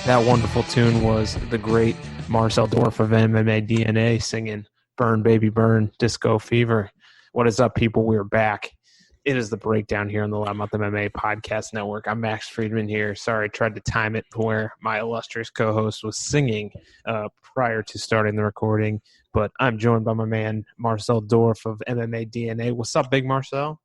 That wonderful tune was the great Marcel Dorf of MMA DNA singing Burn Baby Burn, Disco Fever. What is up, people? We're back. It is the breakdown here on the Loudmouth MMA Podcast Network. I'm Max Friedman here. Sorry, I tried to time it where my illustrious co-host was singing prior to starting the recording, but I'm joined by my man, Marcel Dorf of MMA DNA. What's up, Big Marcel?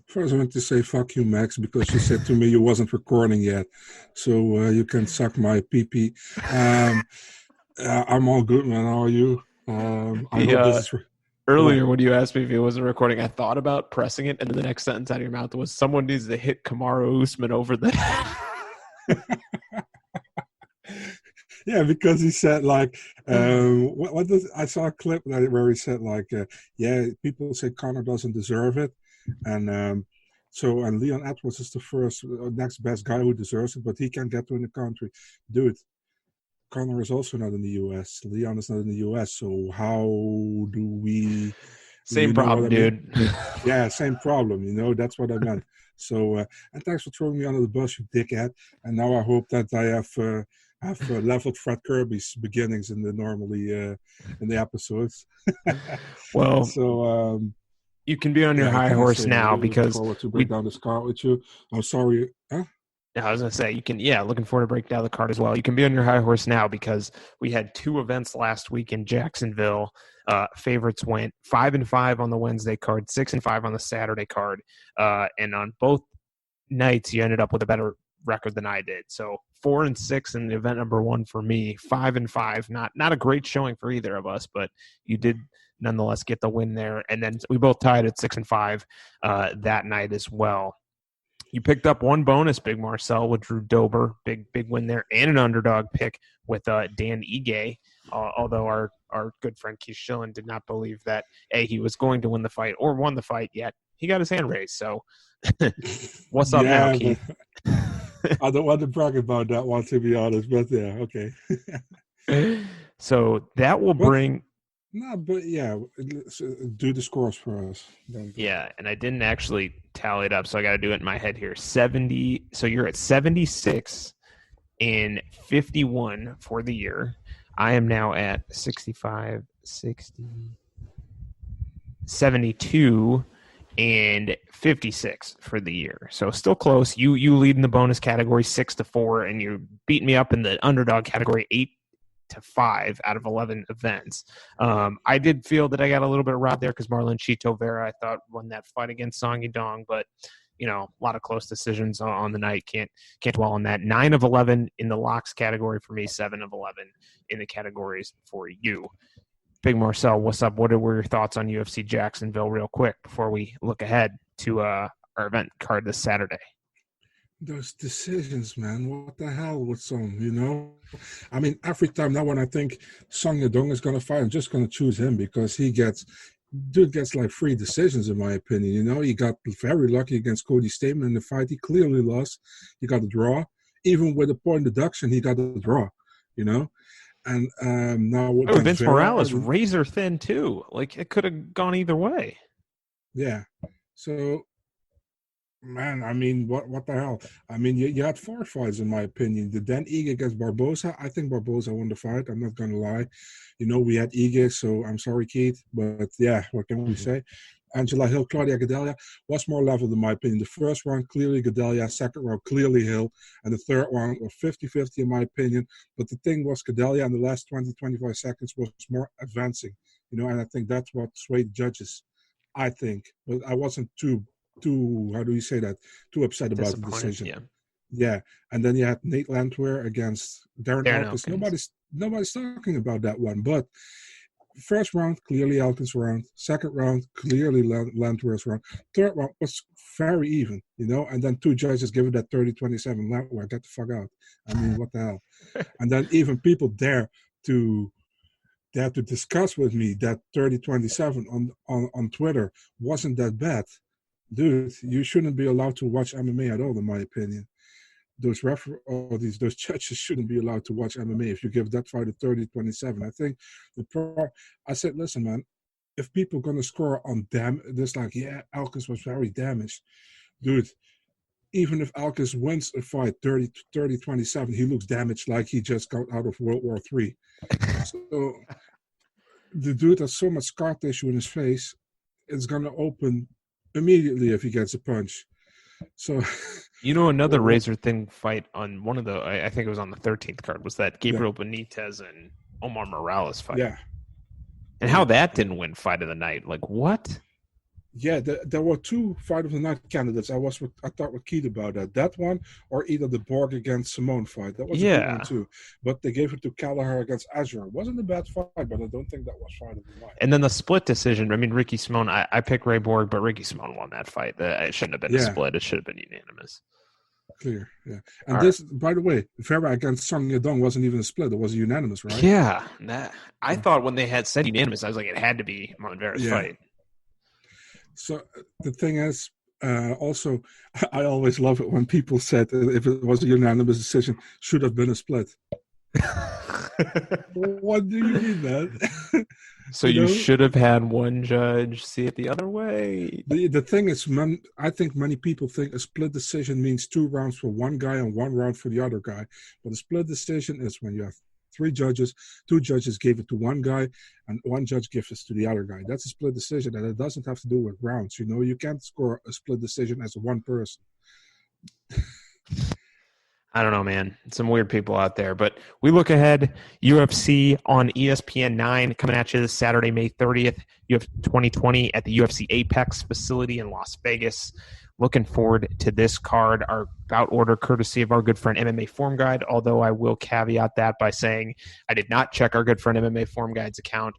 First, I want to say fuck you, Max, because you said to me you wasn't recording yet, so you can suck my pee-pee. I'm all good, man. How are you? I hope this is... Earlier, when you asked me if it wasn't recording, I thought about pressing it, and then the next sentence out of your mouth was, someone needs to hit Kamaru Usman over the head. Yeah, because he said, like, I saw a clip where he said, like, yeah, people say Conor doesn't deserve it. And Leon Edwards is the first, next best guy who deserves it, but he can't get to in the country. Dude, Conor is also not in the U.S. Leon is not in the U.S., so how do we... Same problem, dude. Yeah, same problem, that's what I meant. So, and thanks for throwing me under the bus, you dickhead. And now I hope that I have leveled Fred Kirby's beginnings in the episodes. Well... So... you can be on your high horse now because to break down this card with you. I'm sorry. Huh? I was going to say, you can, looking forward to break down the card as well. You can be on your high horse now because we had two events last week in Jacksonville. Favorites went 5-5 on the Wednesday card, 6-5 on the Saturday card. And on both nights, you ended up with a better record than I did. So 4-6 in the event number one for me, 5-5. Not a great showing for either of us, but you did nonetheless get the win there. And then we both tied at 6-5 that night as well. You picked up one bonus, Big Marcel, with Drew Dober. Big win there. And an underdog pick with Dan Ige. Although our good friend Keith Schillen did not believe that, A, he was going to win the fight or won the fight yet. He got his hand raised. So what's up now, Keith? I don't want to brag about that one, to be honest. But yeah, okay. So that will bring... No, but yeah, do the scores for us. Yeah, and I didn't actually tally it up, so I got to do it in my head here. 70. So you're at 76 and 51 for the year. I am now at 65, 60, 72, and 56 for the year. So still close. You lead in the bonus category 6-4, and you beat me up in the underdog category 8-5 out of 11 events. I did feel that I got a little bit robbed there because Marlon Chito Vera, I thought, won that fight against Song Yadong, but a lot of close decisions on the night. Can't dwell on that. 9 of 11 in the locks category for me, 7 of 11 in the categories for you. Big Marcel, what's up? What were your thoughts on UFC Jacksonville real quick before we look ahead to our event card this Saturday? Those decisions, man, what the hell with Song, I mean, every time now when I think Song Yadong is going to fight, I'm just going to choose him because dude gets like 3 decisions, in my opinion, He got very lucky against Cody Stamen in the fight. He clearly lost. He got a draw. Even with a point deduction, he got a draw, And now with Vince Morales, razor thin too. Like, it could have gone either way. Yeah. So... Man, I mean, what the hell? I mean, you had 4 fights, in my opinion. The Dan Ige against Barboza. I think Barboza won the fight. I'm not going to lie. We had Ige, so I'm sorry, Keith. But, yeah, what can we say? Angela Hill, Claudia Gadelha was more level, in my opinion. The first round, clearly Gadelha. Second round, clearly Hill. And the third round was 50-50, in my opinion. But the thing was, Gadelha in the last 20-25 seconds was more advancing. And I think that's what swayed judges, I think. But I wasn't too how do you say that? Too upset about the decision. Yeah. And then you had Nate Landwehr against Darren Elkins. Nobody's talking about that one. But first round, clearly Elkins' round. Second round, clearly Landwehr's round. Third round was very even, And then 2 judges give it that 30-27 Landwehr. Get the fuck out. I mean, what the hell? And then even people dare to discuss with me that 30-27 on Twitter wasn't that bad. Dude, you shouldn't be allowed to watch MMA at all, in my opinion. Those those judges shouldn't be allowed to watch MMA if you give that fight a 30-27. I think I said, listen, man, if people are going to score on this, like, yeah, Elkins was very damaged. Dude, even if Alkis wins a fight 30-27, he looks damaged like he just got out of World War III. So the dude has so much scar tissue in his face, it's going to open immediately if he gets a punch. So, another razor thin fight on one of the, I think it was on the 13th card, was that Gabriel Benitez and Omar Morales fight. Yeah. And how that didn't win fight of the night. Like, what? Yeah, there were two fight of the night candidates. I thought with Keith about that one, or either the Borg against Simone fight. That was a good one too. But they gave it to Kelleher against Azure. It wasn't a bad fight, but I don't think that was fight of the night. And then the split decision. I mean, Ricky Simone. I picked Ray Borg, but Ricky Simone won that fight. It shouldn't have been a split. It should have been unanimous. Clear, yeah. And by the way, Vera against Song Yadong wasn't even a split. It was a unanimous, right? Yeah. I thought when they had said unanimous, I was like, it had to be Marlon Vera's fight. So the thing is, also, I always love it when people said if it was a unanimous decision, should have been a split. What do you mean, man? So you should have had one judge see it the other way. The thing is, I think many people think a split decision means 2 rounds for one guy and 1 round for the other guy. But a split decision is when you have 3 judges, 2 judges gave it to one guy, and 1 judge gives it to the other guy. That's a split decision, and it doesn't have to do with rounds. You can't score a split decision as one person. I don't know, man. Some weird people out there. But we look ahead. UFC on ESPN 9 coming at you this Saturday, May 30th. UFC 2020 at the UFC Apex facility in Las Vegas. Looking forward to this card. Our bout order courtesy of our good friend MMA Form Guide, although I will caveat that by saying I did not check our good friend MMA Form Guide's account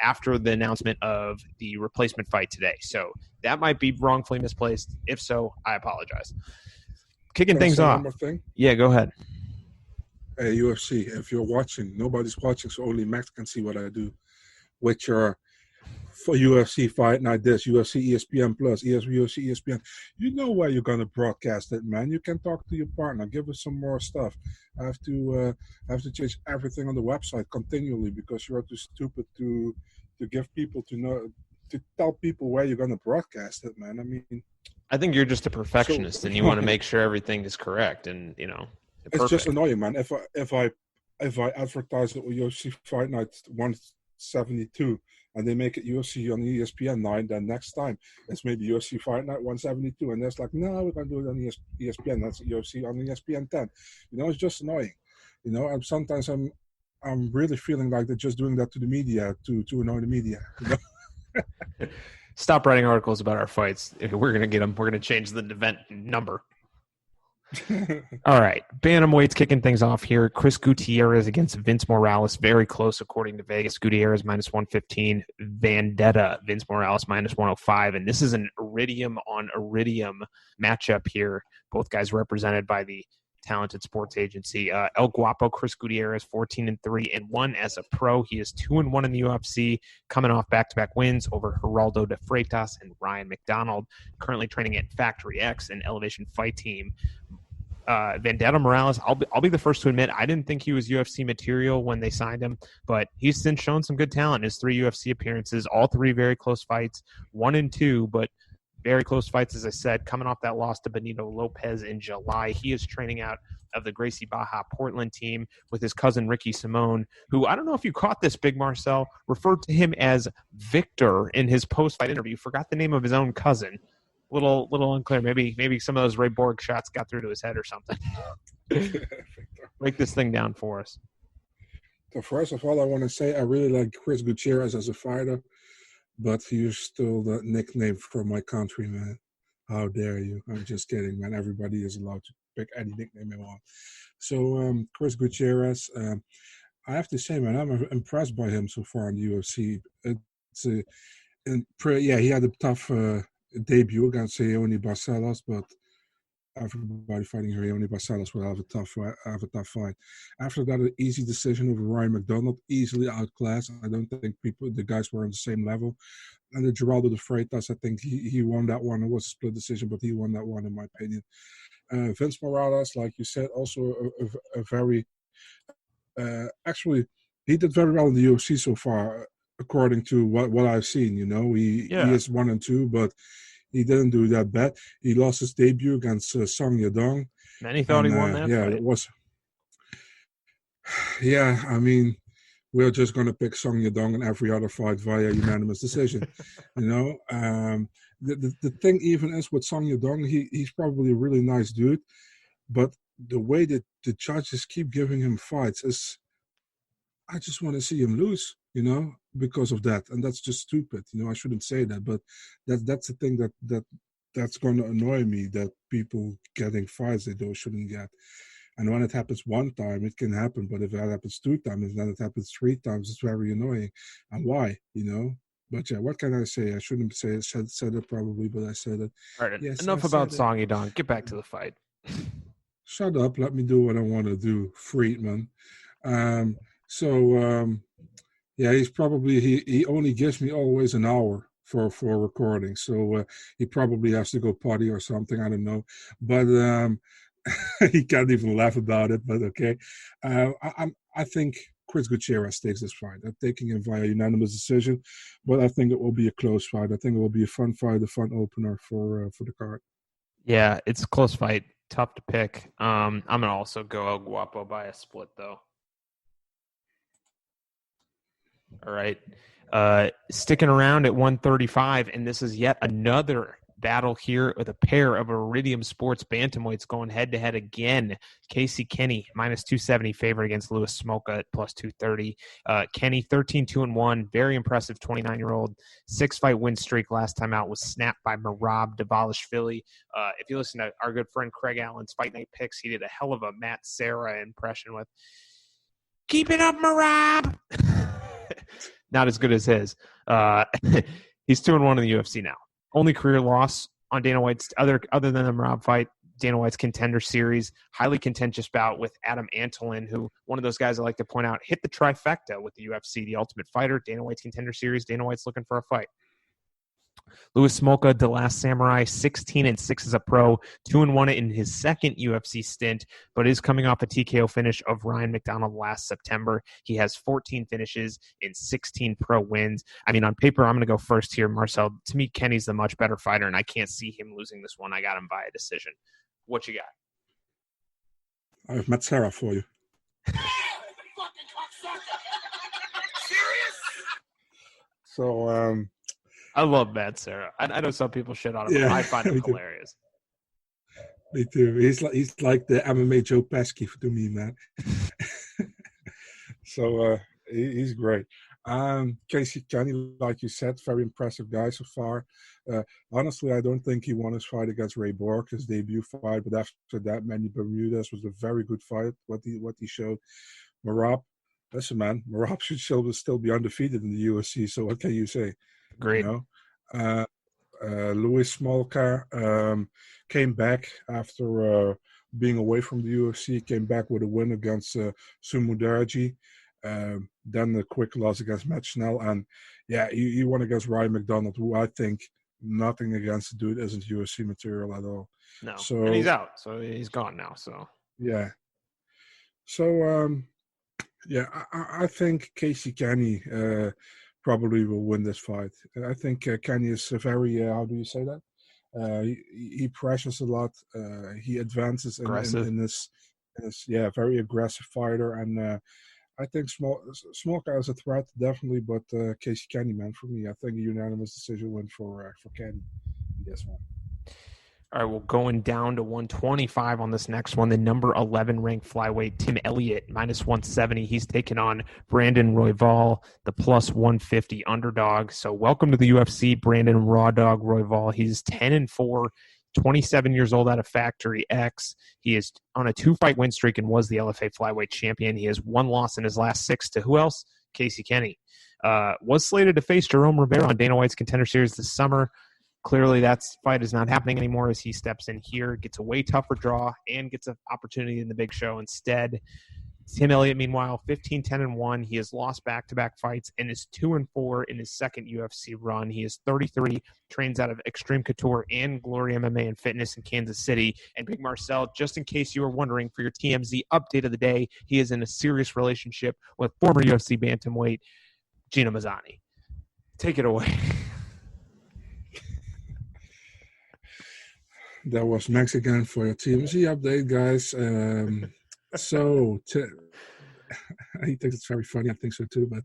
after the announcement of the replacement fight today. So that might be wrongfully misplaced. If so, I apologize. Kicking things off. One more thing? Yeah, go ahead. Hey, UFC, if you're watching, nobody's watching, so only Max can see what I do. Which are for UFC Fight Night, this UFC ESPN Plus, UFC ESPN. You know where you're gonna broadcast it, man. You can talk to your partner, give us some more stuff. I have to change everything on the website continually because you're too stupid to give people to tell people where you're gonna broadcast it, man. I mean, I think you're just a perfectionist and you want to make sure everything is correct and it's just annoying, man. If I advertise it with UFC Fight Night 172 and they make it UFC on ESPN 9, then next time it's maybe UFC Fight Night 172 and there's like, no, we're gonna do it on ESPN. That's UFC on ESPN 10. It's just annoying. And sometimes I'm really feeling like they're just doing that to the media to annoy the media. Stop writing articles about our fights. If we're going to get them, we're going to change the event number. All right. Bantamweight's kicking things off here. Chris Gutierrez against Vince Morales. Very close, according to Vegas. Gutierrez minus 115. Vendetta, Vince Morales minus 105. And this is an iridium on iridium matchup here. Both guys represented by the talented sports agency. El Guapo Chris Gutierrez 14-3-1 as a pro. He is 2-1 in the UFC, coming off back-to-back wins over Geraldo de Freitas and Ryan McDonald. Currently training at Factory X, an Elevation Fight Team. Vendetta Morales, I'll be the first to admit I didn't think he was UFC material when they signed him, but he's since shown some good talent in his 3 UFC appearances, all 3 very close fights, 1 and 2, but very close fights, as I said, coming off that loss to Benito Lopez in July. He is training out of the Gracie Baja Portland team with his cousin Ricky Simone, who, I don't know if you caught this, Big Marcel, referred to him as Victor in his post-fight interview. Forgot the name of his own cousin. Little unclear. Maybe some of those Ray Borg shots got through to his head or something. Break this thing down for us. So first of all, I want to say I really like Chris Gutierrez as a fighter. But you stole the nickname from my country, man. How dare you? I'm just kidding, man. Everybody is allowed to pick any nickname they want. So, Chris Gutierrez, I have to say, man, I'm impressed by him so far in the UFC. He had a tough debut against Leone Barcelos, but everybody fighting Leone Barcelos will have a tough fight. After that, an easy decision over Ryan McDonald, easily outclassed. I don't think the guys were on the same level. And the Geraldo de Freitas, I think he won that one. It was a split decision, but he won that one in my opinion. Vince Morales, like you said, also a very actually he did very well in the UFC so far, according to what I've seen. He is 1 and 2, but He didn't do that bad. He lost his debut against Song Yadong. Many thought he won that fight. It was. Yeah, I mean, we're just going to pick Song Yadong in every other fight via unanimous decision. The thing even is with Song Yadong, he's probably a really nice dude, but the way that the judges keep giving him fights is, I just want to see him lose, because of that, and that's just stupid. I shouldn't say that, but that's the thing that's going to annoy me, that people getting fights they shouldn't get. And when it happens one time, it can happen. But if it happens 2 times, and then it happens 3 times, it's very annoying. And why, But yeah, what can I say? I shouldn't said it probably, but I said it. All right, yes, enough about Song Yadong. Get back to the fight. Shut up. Let me do what I want to do, Friedman. Yeah, he's probably, he only gives me always an hour for recording. So he probably has to go potty or something. I don't know. But he can't even laugh about it, but okay. I think Chris Gutierrez takes this fight. I'm taking him via unanimous decision, but I think it will be a close fight. I think it will be a fun fight, a fun opener for the card. Yeah, it's a close fight. Tough to pick. I'm going to also go El Guapo by a split, though. All right. Sticking around at 135, and this is yet another battle here with a pair of Iridium Sports bantamweights going head-to-head again. Casey Kenny, -270 favorite against Louis Smolka at +230. Kenny, 13-2-1, very impressive 29-year-old. 6-fight win streak last time out was snapped by Merab Dvalishvili. If you listen to our good friend Craig Allen's Fight Night Picks, he did a hell of a Matt Serra impression with, "Keep it up, Merab!" Not as good as his. He's 2-1 in the UFC now. Only career loss on Dana White's other than the Merab fight, Dana White's Contender Series, highly contentious bout with Adam Antolin, who, one of those guys I like to point out, hit the trifecta with the UFC, the Ultimate Fighter, Dana White's Contender Series. Dana White's looking for a fight. Louis Smolka, The Last Samurai, 16-6 as a pro, 2-1 in his second UFC stint, but is coming off a TKO finish of Ryan McDonald last September. He has 14 finishes in 16 pro wins. I mean, on paper, I'm going to go first here, Marcel. To me, Kenny's the much better fighter, and I can't see him losing this one. I got him by a decision. What you got? I have Matt Serra for you. So, I love Matt Serra. I know some people shit on him, but I find him hilarious. Me too. He's like the MMA Joe Pesci to me, man. So he's great. Casey Kenny, like you said, very impressive guy so far. Honestly, I don't think he won his fight against Ray Borg, his debut fight. But after that, Manny Bermudez was a very good fight. What he showed. Merab, listen, man, Merab should still be undefeated in the UFC. So what can you say? Great. Louis Smolka came back after being away from the UFC, came back with a win against Sumudaji, then a quick loss against Matt Schnell, and he won against Ryan McDonald, who I think nothing against the dude isn't UFC material at all. No, so, and he's out, so he's gone now. So yeah. So I think Casey Kenny probably will win this fight. I think Kenny is a very, how do you say that? He pressures a lot. He advances in this very aggressive fighter. And I think Smolka is a threat, definitely, but Casey Kenny, man, for me, I think a unanimous decision win for Kenny in this one. All right, well, going down to 125 on this next one, the number 11 ranked flyweight Tim Elliott, -170. He's taken on Brandon Royval, the +150 underdog. So welcome to the UFC, Brandon Raw Dog Royval. He's 10-4, 27 years old out of Factory X. He is on a 2-fight win streak and was the LFA flyweight champion. He has 1 loss in his last 6 to who else? Casey Kenny. Was slated to face Jerome Rivera on Dana White's Contender Series this summer. Clearly, that fight is not happening anymore as he steps in here, gets a way tougher draw, and gets an opportunity in the big show instead. Tim Elliott, meanwhile, 15-10-1. He has lost back-to-back fights and is 2-4 in his second UFC run. He is 33, trains out of Extreme Couture and Glory MMA and Fitness in Kansas City. And Big Marcel, just in case you were wondering, for your TMZ update of the day, he is in a serious relationship with former UFC bantamweight Gina Mazzani. Take it away. That was Max again for your TMZ update, guys. He thinks it's very funny. I think so too. But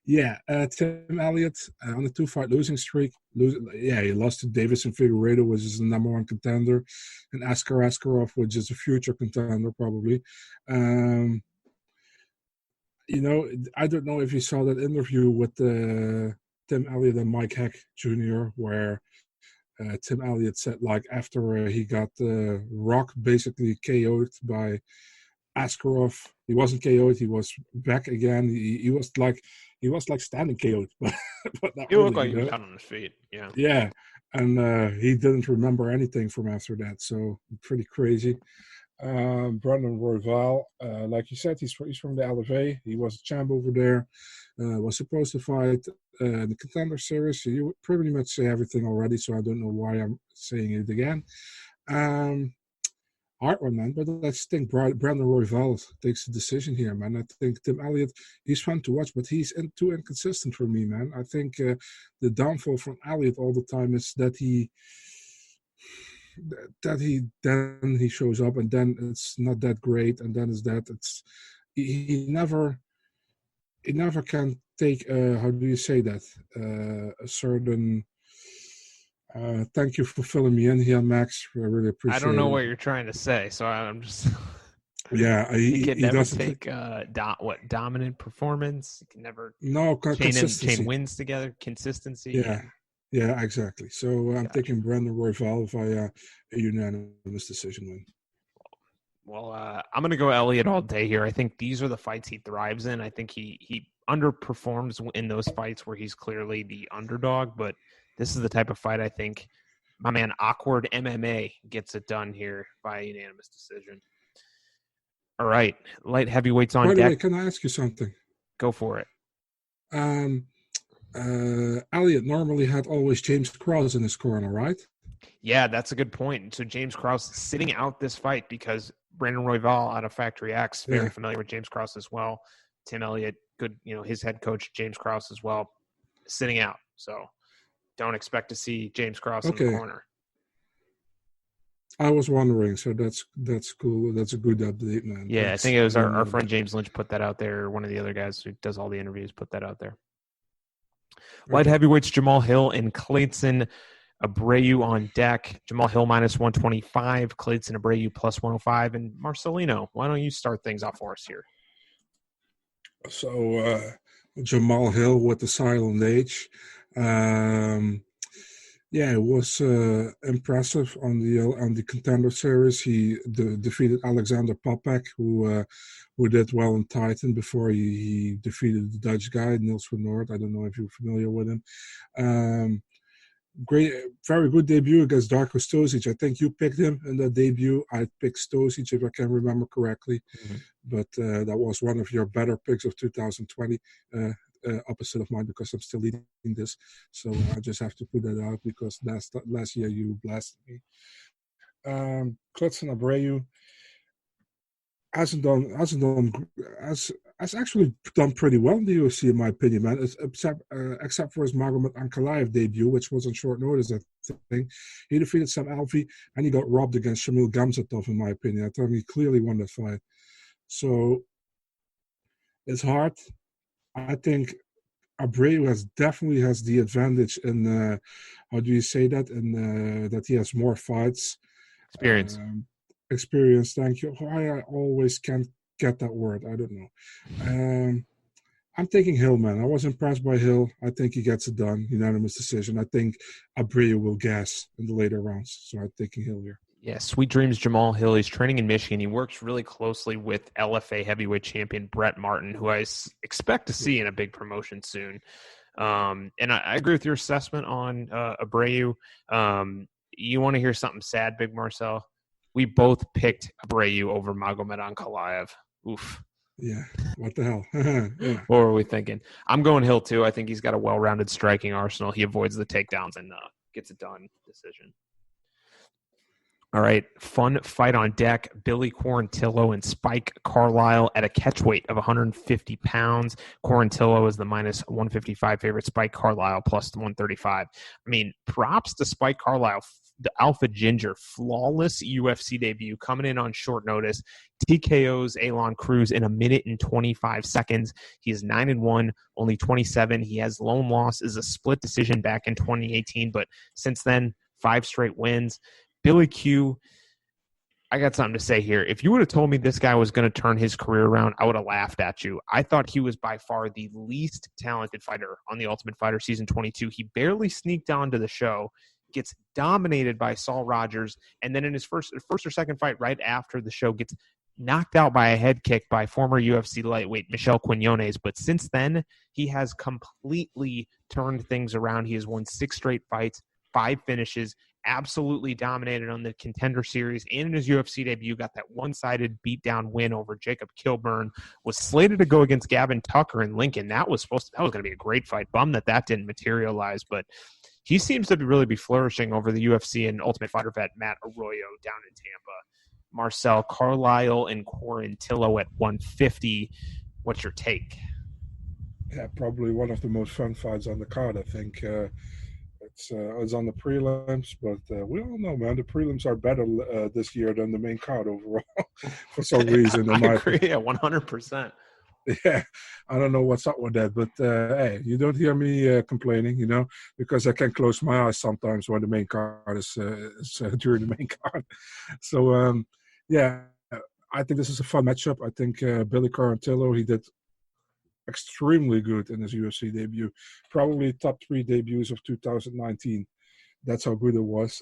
Tim Elliott on a 2-fight losing streak. He lost to Davison Figueiredo, which is the number 1 contender, and Askar Askarov, which is a future contender probably. I don't know if you saw that interview with Tim Elliott and Mike Heck Jr., where Tim Elliott said, like, after he got Rock basically KO'd by Askarov, he wasn't KO'd, he was back again. He was like standing KO'd, but not He really, looked like he was down on his feet. Yeah. Yeah, and he didn't remember anything from after that, so pretty crazy. Brandon Royval, like you said, he's from the LFA. He was a champ over there. Was supposed to fight the Contender Series. You pretty much say everything already, so I don't know why I'm saying it again. Hard one, man, but I think Brandon Royval takes the decision here, man. I think Tim Elliott, he's fun to watch, but he's too inconsistent for me, man. I think the downfall from Elliott all the time is that he shows up and then it's not that great, and then he never can take how do you say that, a certain thank you for filling me in here, Max. I really appreciate it. I don't know what you're trying to say, so I'm just he can never take dominant performance. He can never chain wins together. Consistency. Yeah, exactly. So I'm taking Brandon Royval via a unanimous decision win. Well, I'm going to go Elliott all day here. I think these are the fights he thrives in. I think he underperforms in those fights where he's clearly the underdog, but this is the type of fight I think my man Awkward MMA gets it done here by a unanimous decision. All right, light heavyweights on deck. By the way, can I ask you something? Go for it. Elliott normally had always James Krause in his corner, right? Yeah, that's a good point. So James Krause sitting out this fight because Brandon Royval out of Factory X, very familiar with James Krause as well. Tim Elliott, good, his head coach, James Krause as well, sitting out. So don't expect to see James Krause in the corner. I was wondering, so that's cool. That's a good update, man. Yeah, I think it was our friend James Lynch put that out there. One of the other guys who does all the interviews put that out there. Light heavyweights Jamal Hill and Clayton Abreu on deck. Jamal Hill minus 125, Clayton Abreu plus 105. And Marcelino, why don't you start things off for us here? So Jamal Hill with the silent H. It was impressive on the Contender Series. He defeated Alexander Popek, who did well in Titan before he defeated the Dutch guy, Niels van Noord. I don't know if you're familiar with him. Great, very good debut against Darko Stosic. I think you picked him in that debut. I picked Stosic, if I can remember correctly. Mm-hmm. But that was one of your better picks of 2020. Opposite of mine, because I'm still leading this, so I just have to put that out because last year you blasted me. Clayton Abreu has actually done pretty well in the UFC, in my opinion, man. Except for his Magomed Ankalaev debut, which was on short notice. I think he defeated Sam Alvey and he got robbed against Shamil Gamzatov, in my opinion. I thought he clearly won that fight. So it's hard. I think Abreu definitely has the advantage in how do you say that? In that he has more fights. Experience. Thank you. I always can't get that word. I don't know. I'm taking Hill, man. I was impressed by Hill. I think he gets it done. Unanimous decision. I think Abreu will gas in the later rounds. So I'm taking Hill here. Yeah, sweet dreams, Jamal Hill. He's training in Michigan. He works really closely with LFA heavyweight champion Brett Martin, who I expect to see in a big promotion soon. And I agree with your assessment on Abreu. You want to hear something sad, Big Marcel? We both picked Abreu over Magomed Ankalaev. Oof. Yeah, what the hell? Yeah. What were we thinking? I'm going Hill, too. I think he's got a well-rounded striking arsenal. He avoids the takedowns and gets it done decision. All right, fun fight on deck. Billy Quarantillo and Spike Carlisle at a catchweight of 150 pounds. Quarantillo is the minus 155 favorite. Spike Carlisle plus 135. I mean, props to Spike Carlisle, the Alpha Ginger, flawless UFC debut, coming in on short notice. TKO's Elon Cruz in 1 minute and 25 seconds. He is 9-1, only 27. He has lone loss, is a split decision back in 2018, but since then, 5 straight wins. Billy Q, I got something to say here. If you would have told me this guy was going to turn his career around, I would have laughed at you. I thought he was by far the least talented fighter on The Ultimate Fighter Season 22. He barely sneaked onto the show, gets dominated by Saul Rogers, and then in his first or second fight right after the show gets knocked out by a head kick by former UFC lightweight Michel Quinones. But since then, he has completely turned things around. He has won 6 straight fights, 5 finishes, absolutely dominated on the Contender Series, and in his UFC debut got that one-sided beatdown win over Jacob Kilburn. Was slated to go against Gavin Tucker in Lincoln. That was going to be a great fight. Bummed that didn't materialize, but he seems to really be flourishing over the UFC and Ultimate Fighter vet Matt Arroyo down in Tampa. Marcel, Carlisle, and Quarantillo at 150. What's your take? Yeah, probably one of the most fun fights on the card, I think. It's on the prelims, but we all know, man, the prelims are better this year than the main card overall for some reason. I agree, 100%. Yeah, I don't know what's up with that, but hey, you don't hear me complaining, because I can close my eyes sometimes when the main card is during the main card. So, yeah, I think this is a fun matchup. I think Billy Quarantillo, he did extremely good in his UFC debut. Probably top 3 debuts of 2019. That's how good it was.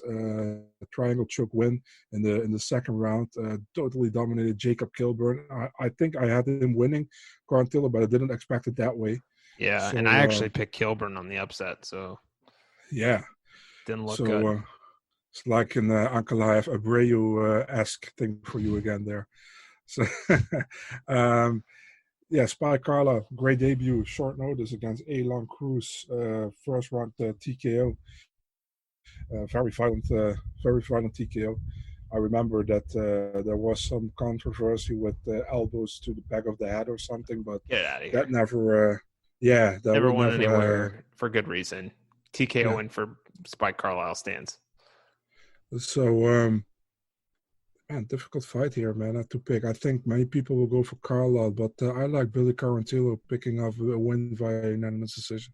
Triangle choke win in the second round. Totally dominated Jacob Kilburn. I think I had him winning Quarantillo, but I didn't expect it that way. Yeah, so, and I actually picked Kilburn on the upset. So yeah, didn't look good. It's like an Ankalaev Abreu-esque thing for you again there. So. Yeah, Spike Carlisle, great debut, short notice against Elon Cruz, first round TKO. Very violent TKO. I remember that there was some controversy with elbows to the back of the head or something, but get out of here. That never, that never went anywhere for good reason. TKO and for Spike Carlisle stands. So, man, difficult fight here, man. I have to pick. I think many people will go for Carlisle, but I like Billy Quarantillo picking up a win via unanimous decision.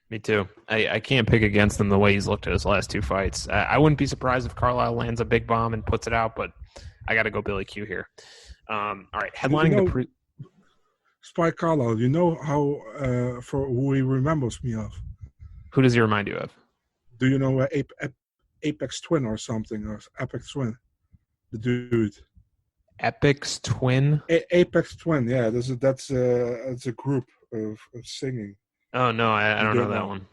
Me too. I can't pick against him the way he's looked at his last 2 fights. I wouldn't be surprised if Carlisle lands a big bomb and puts it out, but I got to go Billy Q here. All right, headlining Spike Carlisle, how for who he remembers me of? Who does he remind you of? Do you know Apex Twin or something, or Apex Twin? The dude. Epic's Twin? Apex Twin, yeah. That's a group of singing. Oh, no, I don't know that one.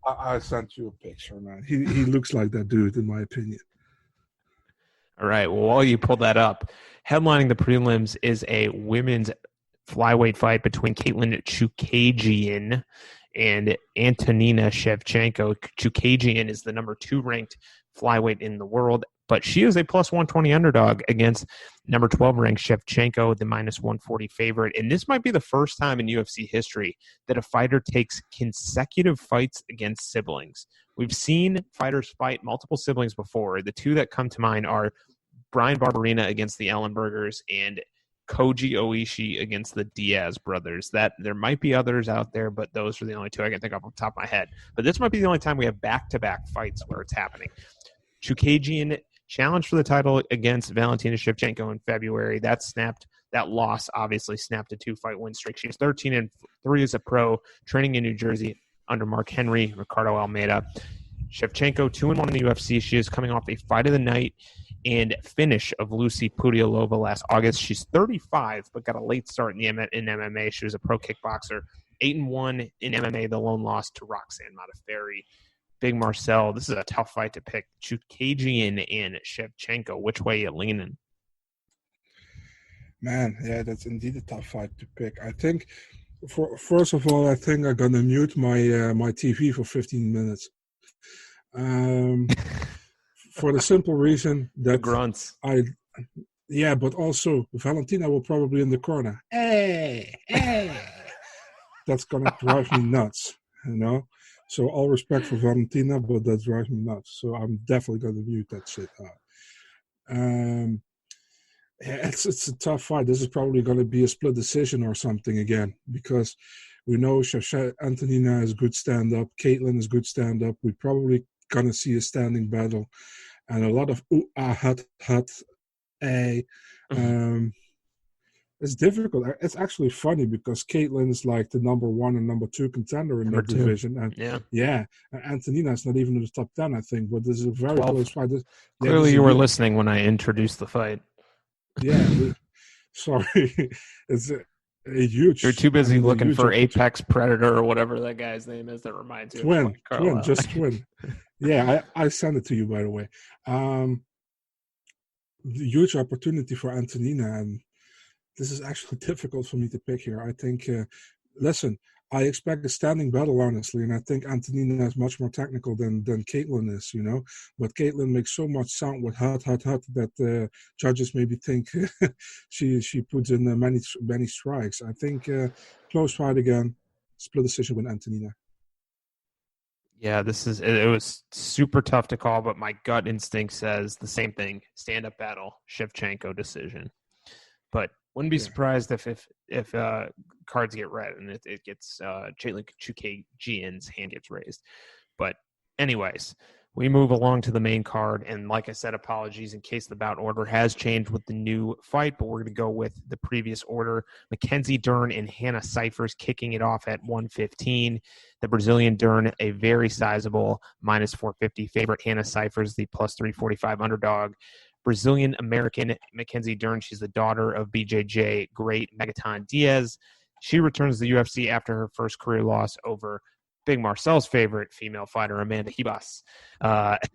I sent you a picture, man. He looks like that dude, in my opinion. All right, well, while you pull that up, headlining the prelims is a women's flyweight fight between Caitlin Chookagian and Antonina Shevchenko. Chookagian is the number 2 ranked flyweight in the world, but she is a plus 120 underdog against number 12 ranked Shevchenko, the minus 140 favorite. And this might be the first time in UFC history that a fighter takes consecutive fights against siblings. We've seen fighters fight multiple siblings before. The 2 that come to mind are Brian Barberena against the Ellenbergers and Koji Oishi against the Diaz brothers. That there might be others out there, but those are the only 2 I can think of off the top of my head. But this might be the only time we have back-to-back fights where it's happening. Chookagian challenged for the title against Valentina Shevchenko in February. That loss obviously snapped a 2-fight win streak. She's 13-3 as a pro, training in New Jersey under Mark Henry, Ricardo Almeida. Shevchenko 2-1 in the UFC. She is coming off a fight of the night and finish of Lucy Pudialova last August. She's 35, but got a late start in MMA. She was a pro kickboxer. 8-1 in MMA, the lone loss to Roxanne Modafferi. Big Marcel, this is a tough fight to pick. Chookagian and Shevchenko, which way you leaning? Man, yeah, that's indeed a tough fight to pick. I think, first of all, I think I'm gonna mute my TV for 15 minutes. for the simple reason The that grunts. but also Valentina will probably in the corner. Hey, hey. That's going to drive me nuts, you know? So all respect for Valentina, but that drives me nuts. So I'm definitely going to mute that shit out. Yeah, it's a tough fight. This is probably going to be a split decision or something again, because we know Antonina is good stand-up. Caitlin is good stand-up. We're probably going to see a standing battle. And a lot of hut, it's difficult. It's actually funny because Caitlin is like the number 1 and number 2 contender in that division, and and Antonina is not even in the top 10, I think. But this is a very 12. close fight. Clearly, you were listening when I introduced the fight. Yeah, sorry, it's a huge. You're too busy looking for Apex Predator or whatever that guy's name is that reminds you twin, of twin. Yeah, I sent it to you, by the way. The huge opportunity for Antonina, and this is actually difficult for me to pick here. I think, listen, I expect a standing battle, honestly, and I think Antonina is much more technical than Caitlin is, you know. But Caitlin makes so much sound with hut that judges maybe think she puts in many strikes. I think close fight again, split decision with Antonina. Yeah, it was super tough to call, but my gut instinct says the same thing. Stand-up battle, Shevchenko decision. But wouldn't be surprised if cards get read and it gets Caitlin Chukagian's hand gets raised. But anyways, we move along to the main card, and like I said, apologies in case the bout order has changed with the new fight, but we're going to go with the previous order. Mackenzie Dern and Hannah Cifers kicking it off at 115. The Brazilian Dern, a very sizable minus 450 favorite. Hannah Cifers, the plus 345 underdog. Brazilian-American Mackenzie Dern, she's the daughter of BJJ great Megaton Diaz. She returns to the UFC after her first career loss over Big Marcel's favorite female fighter, Amanda Ribas. 7-1,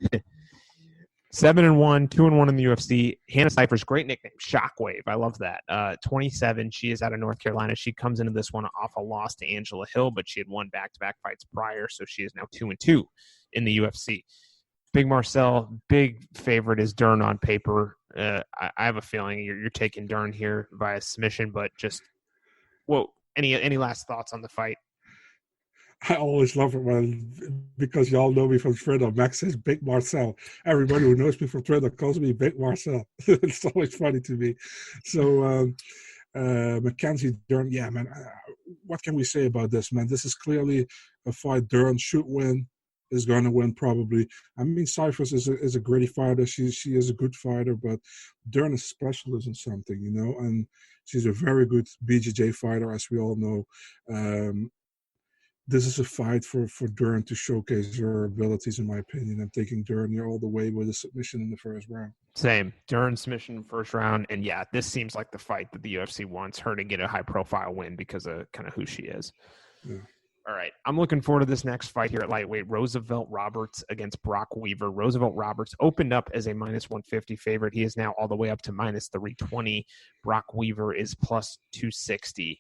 2-1 in the UFC. Hannah Cifers, great nickname, Shockwave. I love that. 27, she is out of North Carolina. She comes into this one off a loss to Angela Hill, but she had won back-to-back fights prior, so she is now 2-2 in the UFC. Big Marcel, big favorite is Dern on paper. I have a feeling you're taking Dern here via submission, but just any last thoughts on the fight? I always love it because y'all know me from Twitter. Max says Big Marcel. Everybody who knows me from Twitter calls me Big Marcel. It's always funny to me. So Mackenzie Dern, yeah, man. What can we say about this, man? This is clearly a fight Dern should win. Is going to win probably. I mean, Cifers is a gritty fighter. She is a good fighter, but Dern is a specialist in something, you know. And she's a very good BJJ fighter, as we all know. This is a fight for Dern to showcase her abilities, in my opinion. I'm taking Dern all the way with a submission in the first round. Same. Dern submission in the first round. And yeah, this seems like the fight that the UFC wants her to get a high-profile win because of kind of who she is. Yeah. All right, I'm looking forward to this next fight here at lightweight. Roosevelt Roberts against Brock Weaver. Roosevelt Roberts opened up as a minus 150 favorite. He is now all the way up to minus 320. Brock Weaver is plus 260.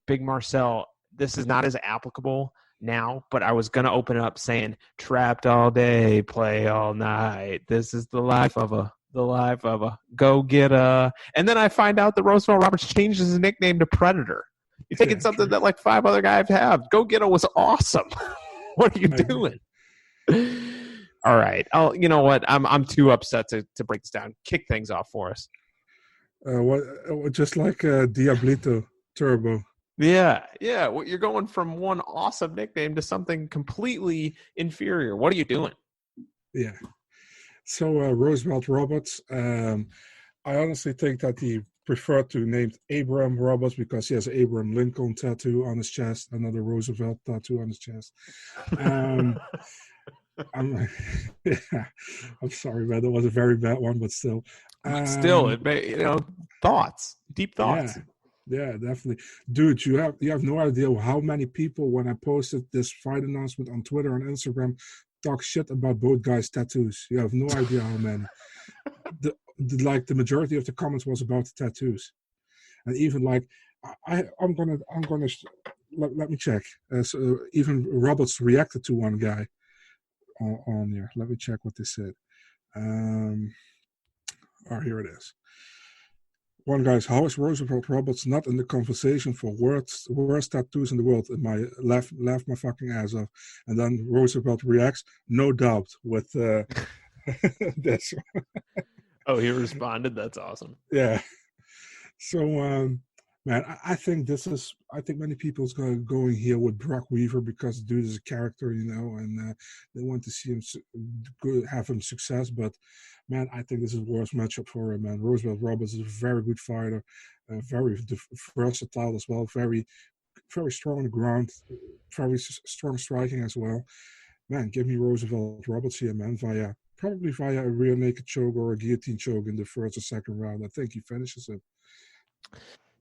Big Marcel, this is not as applicable now, but I was going to open it up saying trapped all day, play all night. This is the life of a go get a. And then I find out that Roosevelt Roberts changed his nickname to Predator. You're taking something that like 5 other guys have. Go Get It was awesome. What are you doing? All right. You know what? I'm too upset to break this down. Kick things off for us. Just like Diablito Turbo. Yeah. Well, you're going from one awesome nickname to something completely inferior. What are you doing? Yeah. So Roosevelt Roberts, I honestly think that he preferred to name Abraham Roberts because he has an Abraham Lincoln tattoo on his chest, another Roosevelt tattoo on his chest. I'm sorry, man. That was a very bad one, but still. It may, thoughts, deep thoughts. Yeah, definitely, dude. You have no idea how many people, when I posted this fight announcement on Twitter and Instagram, talk shit about both guys' tattoos. You have no idea how many. The majority of the comments was about the tattoos, and even like I'm gonna let me check. So even Roberts reacted to one guy on here. Let me check what they said. Um, here it is. One guy's, how is Roosevelt Roberts not in the conversation for worst tattoos in the world? And my laugh my fucking ass off. And then Roosevelt reacts, no doubt, with this. Oh, he responded. That's awesome. Yeah. So, man, I think I think many people's going here with Brock Weaver because dude is a character, and they want to see him have him success. But, man, I think this is the worst matchup for him, man. Roosevelt Roberts is a very good fighter, very versatile as well, very, very strong on the ground, very strong striking as well. Man, give me Roosevelt Roberts here, man, probably via a rear naked choke or a guillotine choke in the first or second round. I think he finishes it.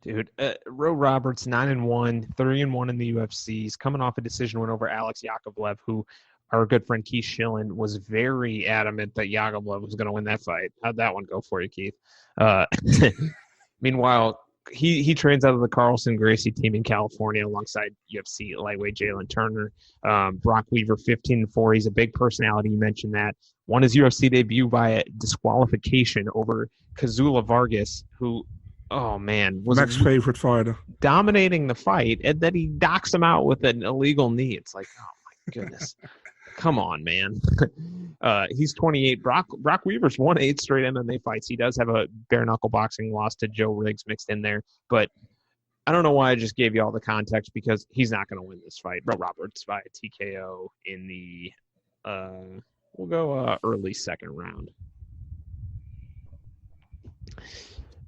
Dude, Ro Roberts 9-1, 3-1 in the UFC. He's coming off a decision win over Alex Yakovlev, who our good friend Keith Schillen was very adamant that Yakovlev was going to win that fight. How'd that one go for you, Keith? Meanwhile, he trains out of the Carlson Gracie team in California alongside UFC lightweight Jalen Turner. Brock Weaver 15-4. He's a big personality. You mentioned that. Won his UFC debut by a disqualification over Kazula Vargas, who, oh man, was Mac's favorite fighter, dominating the fight, and then he knocks him out with an illegal knee. It's like, oh my goodness. Come on, man. He's 28. Brock Weaver's won 8 straight MMA fights. He does have a bare knuckle boxing loss to Joe Riggs mixed in there, but I don't know why I just gave you all the context because he's not going to win this fight. Ro Roberts by TKO in the we'll go early second round.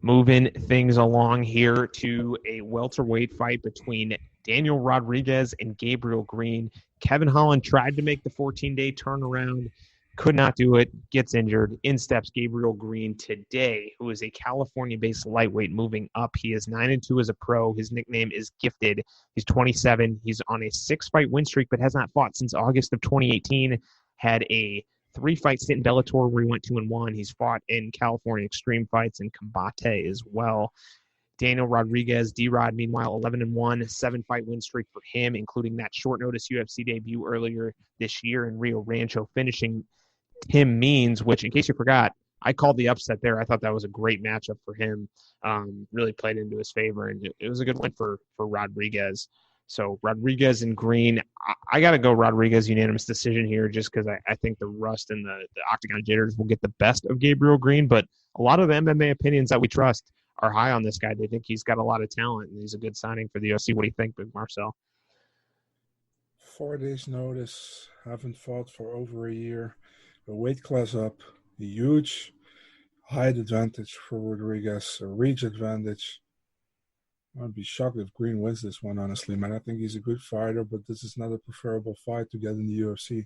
Moving things along here to a welterweight fight between Daniel Rodriguez and Gabriel Green. Kevin Holland tried to make the 14-day turnaround, could not do it, gets injured. In steps Gabriel Green today, who is a California-based lightweight moving up. He is 9-2 as a pro. His nickname is Gifted. He's 27. He's on a 6-fight win streak, but has not fought since August of 2018. Had a 3-fight stint in Bellator where he went 2-1. He's fought in California Extreme Fights and Combate as well. Daniel Rodriguez, D-Rod, meanwhile, 11-1, 7-fight win streak for him, including that short-notice UFC debut earlier this year in Rio Rancho, finishing Tim Means, which, in case you forgot, I called the upset there. I thought that was a great matchup for him. Really played into his favor, and it was a good win for Rodriguez. So Rodriguez and Green, I got to go Rodriguez unanimous decision here just because I think the rust and the octagon jitters will get the best of Gabriel Green, but a lot of the MMA opinions that we trust are high on this guy. They think he's got a lot of talent, and he's a good signing for the UFC. What do you think, Big Marcel? 4 days notice, haven't fought for over a year, a weight class up, a huge height advantage for Rodriguez, a reach advantage. I'd be shocked if Green wins this one, honestly, man. I think he's a good fighter, but this is not a preferable fight to get in the UFC,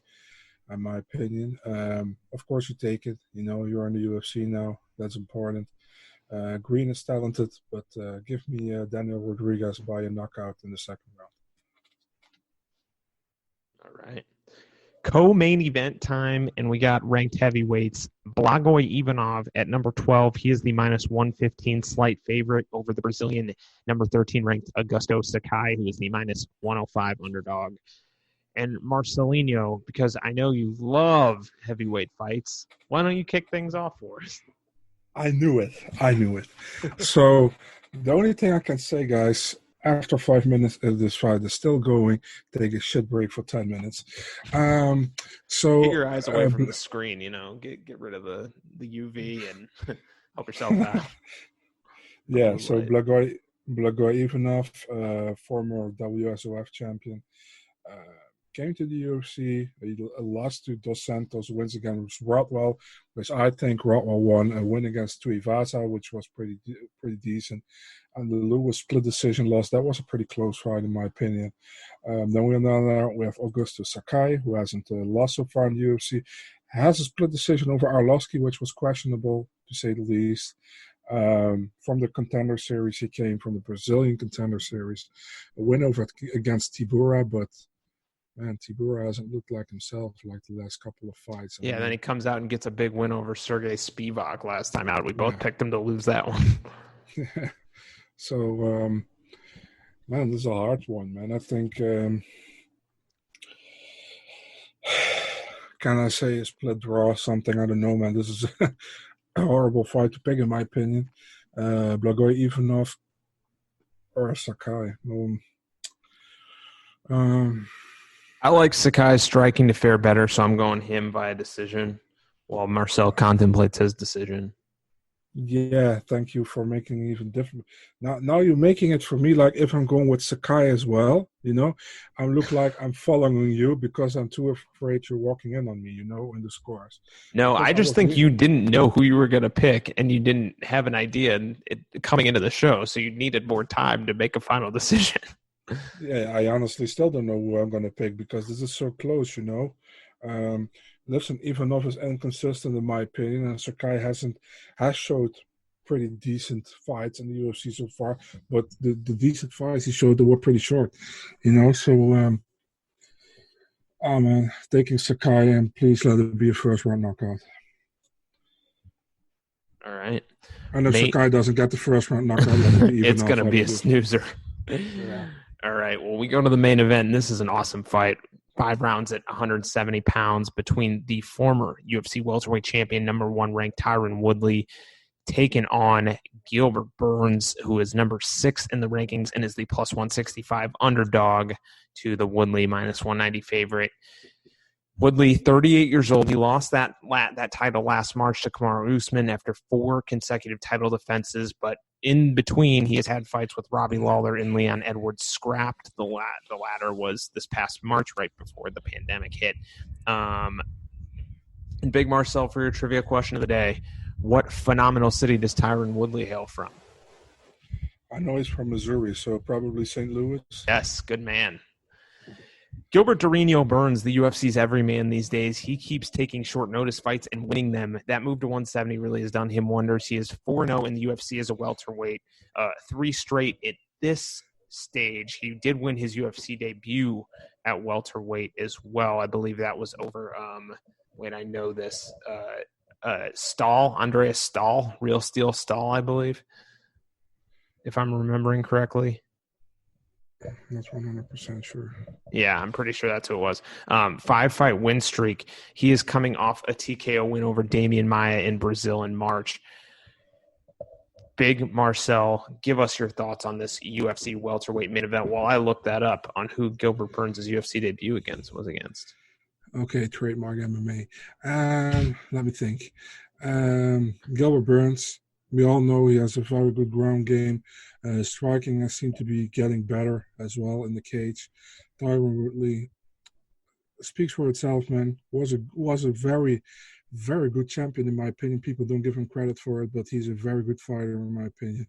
in my opinion. Of course, you take it. You're in the UFC now. That's important. Green is talented, but give me Daniel Rodriguez by a knockout in the second round. All right. Co-main event time, and we got ranked heavyweights. Blagoy Ivanov at number 12. He is the minus 115 slight favorite over the Brazilian number 13 ranked Augusto Sakai, who is the minus 105 underdog. And Marcelinho, because I know you love heavyweight fights, why don't you kick things off for us? I knew it. So the only thing I can say, guys, after 5 minutes of this fight is still going, take a shit break for 10 minutes. So get your eyes away from the screen, get rid of the UV and help yourself out. Yeah, so Blagoy Ivanov, former WSOF champion, came to the UFC. He lost to Dos Santos, wins against Rothwell, which I think Rothwell won. A win against Tuivasa, which was pretty decent. And the Lewis split decision loss. That was a pretty close fight, in my opinion. Then we have Augusto Sakai, who hasn't lost so far in the UFC. Has a split decision over Arlovski, which was questionable, to say the least. From the Contender Series, he came from the Brazilian Contender Series. A win against Tibura, but man, Tibura hasn't looked like himself like the last couple of fights. Yeah, then he comes out and gets a big win over Sergey Spivak last time out. We both picked him to lose that one. So, man, this is a hard one, man. I think Can I say a split draw or something? I don't know, man. This is a horrible fight to pick, in my opinion. Blagoy Ivanov or Sakai. Um, I like Sakai's striking to fare better, so I'm going him via decision while Marcel contemplates his decision. yeah, thank you for making it even different. Now you're making it for me like if I'm going with Sakai as well, I look like I'm following you because I'm too afraid you're walking in on me, in the scores. No, Because I just think you didn't know who you were going to pick, and you didn't have an idea coming into the show, so you needed more time to make a final decision. Yeah, I honestly still don't know who I'm going to pick because this is so close, Listen, Ivanov is inconsistent in my opinion, and Sakai has showed pretty decent fights in the UFC so far, but the decent fights he showed, they were pretty short, So, oh man, taking Sakai, and please let it be a first round knockout. All right. And if Sakai doesn't get the first round knockout, let it be Ivanov. It's going to be a snoozer. Yeah. All right. Well, we go to the main event, and this is an awesome fight. 5 rounds at 170 pounds between the former UFC welterweight champion, number 1 ranked Tyron Woodley, taking on Gilbert Burns, who is number 6 in the rankings and is the plus 165 underdog to the Woodley minus 190 favorite. Woodley, 38 years old. He lost that title last March to Kamaru Usman after 4 consecutive title defenses, but in between, he has had fights with Robbie Lawler and Leon Edwards scrapped. The latter was this past March, right before the pandemic hit. And Big Marcel, for your trivia question of the day, what phenomenal city does Tyron Woodley hail from? I know he's from Missouri, so probably St. Louis. Yes, good man. Gilbert Durinho Burns, the UFC's everyman these days. He keeps taking short notice fights and winning them. That move to 170 really has done him wonders. He is 4-0 in the UFC as a welterweight, 3 straight at this stage. He did win his UFC debut at welterweight as well. I believe that was over, I know this, Andreas Stahl, Real Steel Stahl, I believe, if I'm remembering correctly. That's 100% sure. Yeah, I'm pretty sure that's who it was. 5-fight win streak. He is coming off a TKO win over Damian Maia in Brazil in March. Big Marcel, give us your thoughts on this UFC welterweight main event while I look that up on who Gilbert Burns' UFC debut was against. Okay, trademark MMA. Let me think. Gilbert Burns, we all know he has a very good ground game. Striking has seemed to be getting better as well in the cage. Tyron Woodley speaks for itself, man. Was a very, very good champion in my opinion. People don't give him credit for it, but he's a very good fighter in my opinion.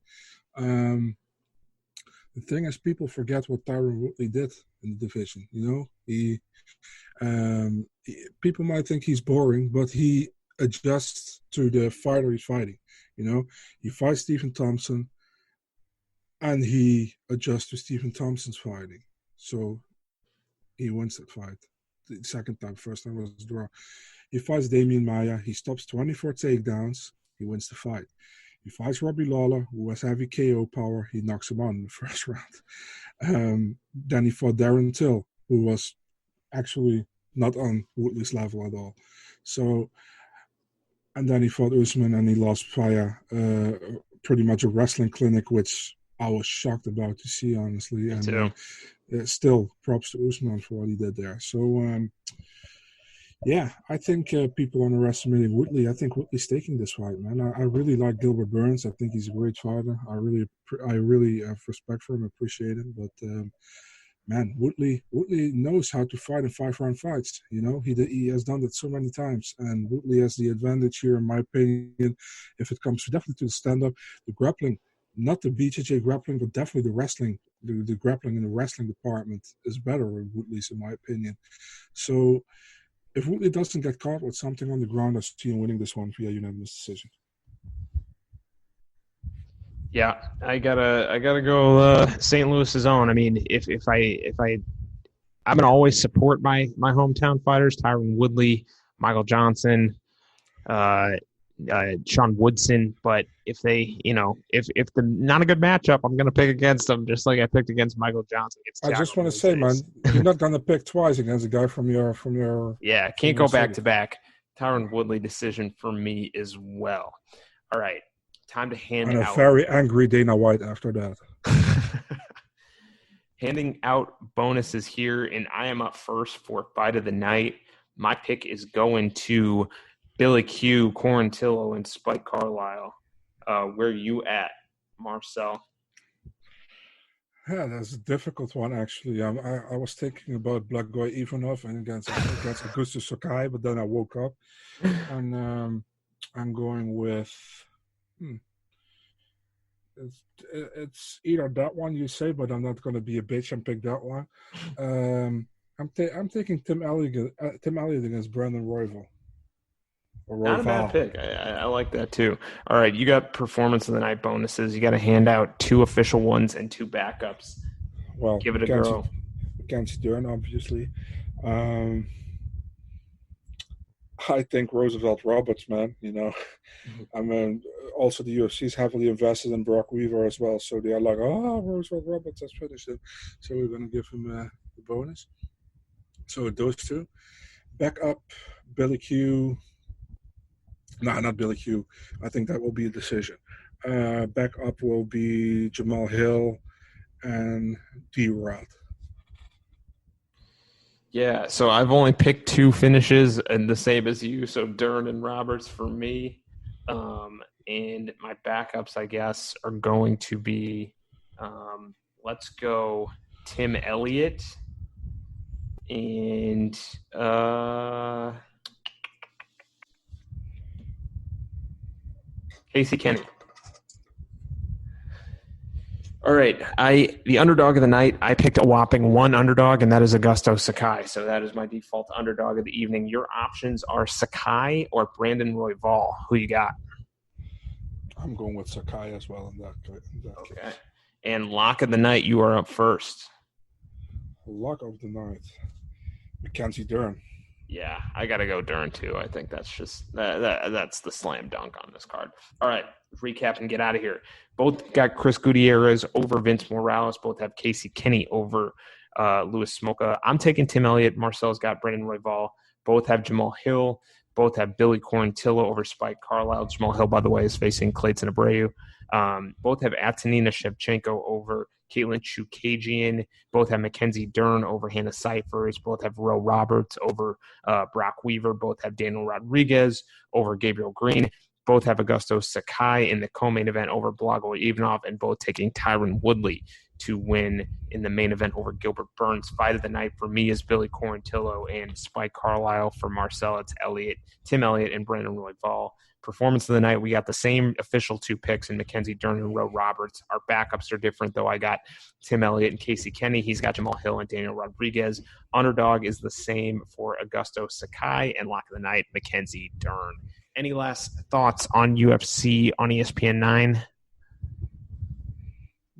The thing is, people forget what Tyron Woodley did in the division. People might think he's boring, but he adjusts to the fighter he's fighting. He fights Stephen Thompson, and he adjusts to Stephen Thompson's fighting. So he wins that fight. The second time, first time was a draw. He fights Damian Maia. He stops 24 takedowns. He wins the fight. He fights Robbie Lawler, who has heavy KO power. He knocks him out in the first round. Then he fought Darren Till, who was actually not on Woodley's level at all. So, and then he fought Usman, and he lost via pretty much a wrestling clinic, which I was shocked about to see, honestly. And still, props to Usman for what he did there. So, I think people underestimating Woodley. I think Woodley's taking this fight, man. I really like Gilbert Burns. I think he's a great fighter. I really have respect for him, appreciate him. But man, Woodley knows how to fight in 5-round fights. He has done that so many times, and Woodley has the advantage here, in my opinion. If it comes definitely to the stand-up, the grappling, not the BJJ grappling, but definitely the wrestling. The grappling in the wrestling department is better with Woodley's, in my opinion. So, if Woodley doesn't get caught with something on the ground, I see him winning this one via unanimous decision. Yeah, I gotta go St. Louis's own. I mean, if I'm gonna always support my hometown fighters, Tyron Woodley, Michael Johnson, Sean Woodson. But if they, if the not a good matchup, I'm going to pick against them, just like I picked against Michael Johnson against I Thiago just want to say, man, Moises. you're not gonna pick twice against a guy from your Yeah, from can't your go back city. to back. Tyron Woodley decision for me as well. All right, time to hand And a out. very angry Dana White after that. Handing out bonuses here, and I am up first for fight of the night. My pick is going to Billy Q, Quarantillo, and Spike Carlisle. Where you at, Marcel? Yeah, that's a difficult one actually. I was thinking about Blagoy Ivanov and against Augusto Sakai, but then I woke up and I'm going with. Hmm, it's either that one you say, but I'm not going to be a bitch and pick that one. I'm taking Tim Elliott against Brandon Royval or Not a bad Royval. pick. I like that too. All right, you got performance of the night bonuses. You got to hand out 2 official ones and 2 backups. Well, Give it a go. Mackenzie Dern, obviously. Um, I think Roosevelt Roberts, man. I mean, also the UFC is heavily invested in Brock Weaver as well, so they are like, oh, Roosevelt Roberts has finished him, so we're going to give him the bonus. So those two. Back up, Billy Q. No, not Billy Q. I think that will be a decision. Back up will be Jamal Hill and D-Rod. Yeah, so I've only picked 2 finishes and the same as you. So Dern and Roberts for me. And my backups, I guess, are going to be let's go Tim Elliott and Casey Kenny. All right, the underdog of the night. I picked a whopping 1 underdog, and that is Augusto Sakai. So that is my default underdog of the evening. Your options are Sakai or Brandon Royval. Who you got? I'm going with Sakai as well in that Okay. case. And lock of the night, you are up first. Lock of the night, Mackenzie Dern. Yeah, I got to go Dern too. I think that's just that's the slam dunk on this card. All right, recap and get out of here. Both got Chris Gutierrez over Vince Morales. Both have Casey Kenny over Louis Smolka. I'm taking Tim Elliott. Marcel's got Brandon Royval. Both have Jamal Hill. Both have Billy Quarantillo over Spike Carlisle. Jamal Hill, by the way, is facing Clayton Abreu. Both have Antonina Shevchenko over Caitlin Chukagian. Both have Mackenzie Dern over Hannah Cyphers. Both have Ro Roberts over Brock Weaver. Both have Daniel Rodriguez over Gabriel Green. Both have Augusto Sakai in the co-main event over Blagoy Ivanov, and both taking Tyron Woodley to win in the main event over Gilbert Burns. Fight of the night for me is Billy Quarantillo and Spike Carlisle. For Marcel, it's Tim Elliott, and Brandon Royval. Performance of the night, we got the same official 2 picks in Mackenzie Dern and Ro Roberts. Our backups are different, though. I got Tim Elliott and Casey Kenny. He's got Jamal Hill and Daniel Rodriguez. Underdog is the same for Augusto Sakai, and lock of the night, Mackenzie Dern. Any last thoughts on UFC on ESPN 9?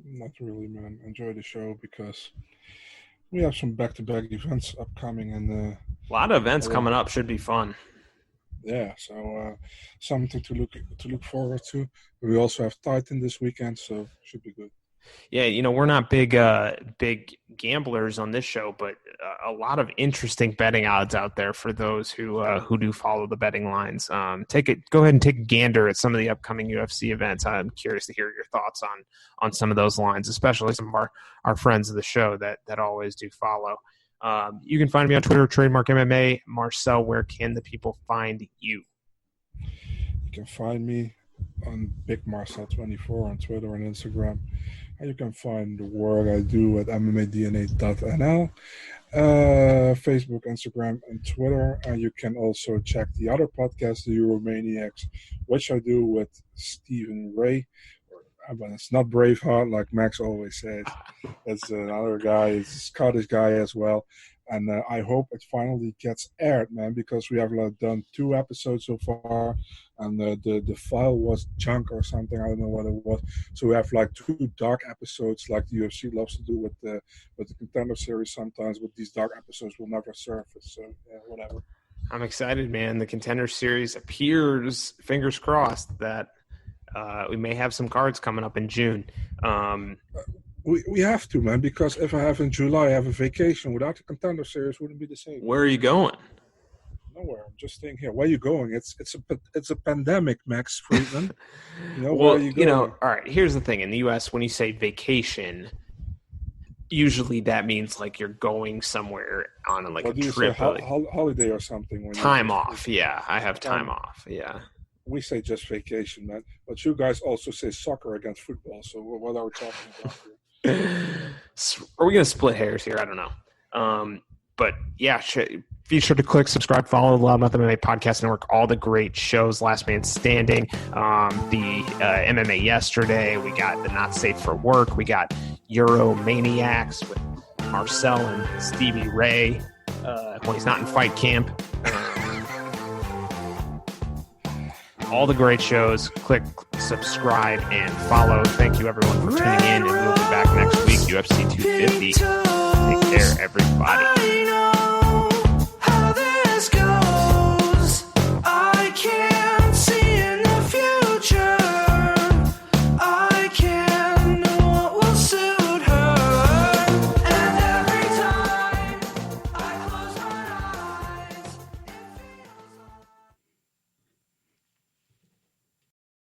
Not really, man. Enjoy the show because we have some back-to-back events upcoming, and a lot of events coming up. Should be fun. Yeah, so something to look forward to. We also have Titan this weekend, so should be good. Yeah, we're not big gamblers on this show, but a lot of interesting betting odds out there for those who do follow the betting lines. Go ahead and take a gander at some of the upcoming UFC events. I'm curious to hear your thoughts on some of those lines, especially some of our friends of the show that always do follow. You can find me on Twitter, Trademark MMA. Marcel, where can the people find you? You can find me on Big Marcel24 on Twitter and Instagram. And you can find the work I do at MMADNA.nl, Facebook, Instagram, and Twitter. And you can also check the other podcast, the Euromaniacs, which I do with Stephen Ray. But it's not Braveheart, like Max always says. It's another guy. It's a Scottish guy as well. And I hope it finally gets aired, man, because we have done 2 episodes so far, and the file was junk or something. I don't know what it was. So we have 2 dark episodes, like the UFC loves to do with the Contender series sometimes. But these dark episodes will never surface. So yeah, whatever. I'm excited, man. The Contender Series appears, fingers crossed, that we may have some cards coming up in June. We have to, man, because if I have in July, I have a vacation. Without the Contender Series, wouldn't be the same. Where are you going? Nowhere. I'm just staying here. Where are you going? It's a pandemic, Max Friedman. Well, where are you going? all right. Here's the thing: in the U.S., when you say vacation, usually that means like you're going somewhere on like a trip, holiday or something. Time off. Yeah, I have time off. Yeah. We say just vacation, man. But you guys also say soccer against football. So what are we talking about here? Are we going to split hairs here? I don't know. But yeah, be sure to click subscribe, follow the Loud Mouth MMA Podcast Network, all the great shows, Last Man Standing, the MMA Yesterday. We got the Not Safe for Work. We got Euro Maniacs with Marcel and Stevie Ray when he's not in fight camp. All the great shows. Click subscribe and follow. Thank you, everyone, for tuning in, and we'll be back next week, UFC 250. Take care, everybody.